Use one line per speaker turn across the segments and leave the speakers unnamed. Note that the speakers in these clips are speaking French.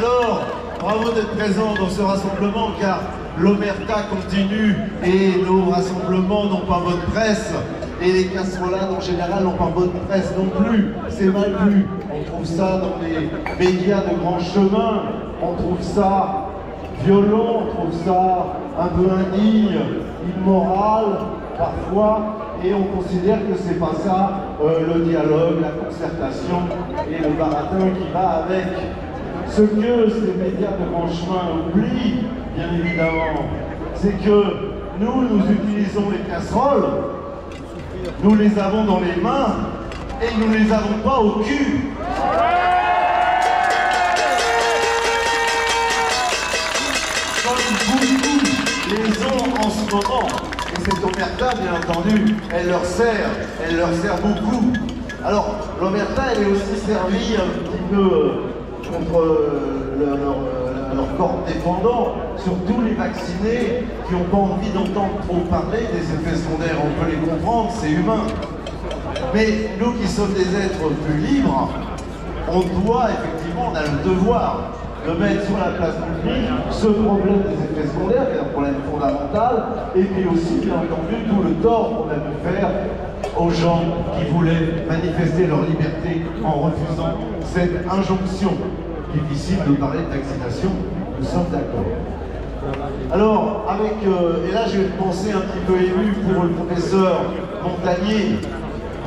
Alors, bravo d'être présent dans ce rassemblement car l'Omerta continue et nos rassemblements n'ont pas bonne presse et les casserolades en général n'ont pas bonne presse non plus. C'est mal vu. On trouve ça dans les médias de grand chemin, on trouve ça violent, on trouve ça un peu indigne, immoral parfois, et on considère que c'est pas ça le dialogue, la concertation et le baratin qui va avec. Ce que ces médias de grand chemin oublient, bien évidemment, c'est que nous utilisons les casseroles, nous les avons dans les mains et nous les avons pas au cul. Comme beaucoup les ont en ce moment. Et cette omerta, bien entendu, elle leur sert beaucoup. Alors, l'omerta, elle est aussi servie un petit peu contre leur corps défendant, surtout les vaccinés qui n'ont pas envie d'entendre trop parler des effets secondaires. On peut les comprendre, c'est humain. Mais nous qui sommes des êtres plus libres, on doit effectivement, on a le devoir de mettre sur la place publique ce problème des effets secondaires, qui est un problème fondamental, et puis aussi, bien entendu, tout le tort qu'on a pu faire aux gens qui voulaient manifester leur liberté en refusant cette injonction. Difficile de parler de vaccination, nous sommes d'accord. Alors, avec, et là j'ai une pensée un petit peu émue pour le professeur Montagnier.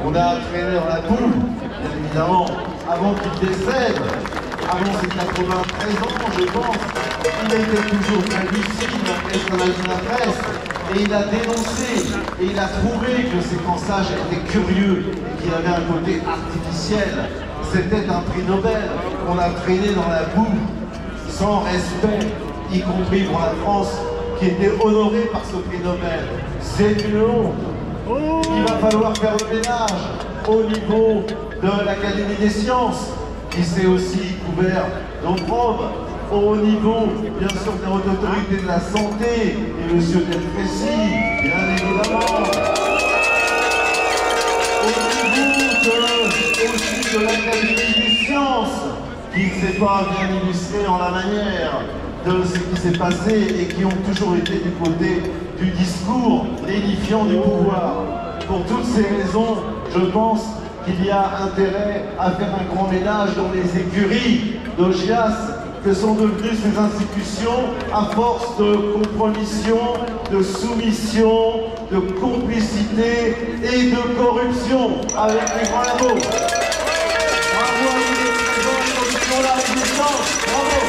On a traîné dans la boue, bien évidemment, avant qu'il décède, avant ses 93 ans, je pense. Il a été toujours très lucide, malgré son âge de la presse, et il a dénoncé, et il a trouvé que ses séquençages étaient curieux, et qu'il avait un côté artificiel. C'était un prix Nobel qu'on a traîné dans la boue, sans respect, y compris pour la France, qui était honorée par ce prix Nobel. C'est une honte. Il va falloir faire le ménage au niveau de l'Académie des sciences, qui s'est aussi couvert d'opprobre, au niveau, bien sûr, de la haute autorité de la santé, et M. Delfrécy, bien évidemment. Au niveau aussi de l'Académie des sciences, qui ne s'est pas bien illustré en la manière de ce qui s'est passé et qui ont toujours été du côté du discours lénifiant du pouvoir. Pour toutes ces raisons, je pense qu'il y a intérêt à faire un grand ménage dans les écuries d'Augias que sont devenues ces institutions à force de compromission, de soumission, de complicité et de corruption avec les grands labos. Bravo à vous les présents et la résistance. Bravo.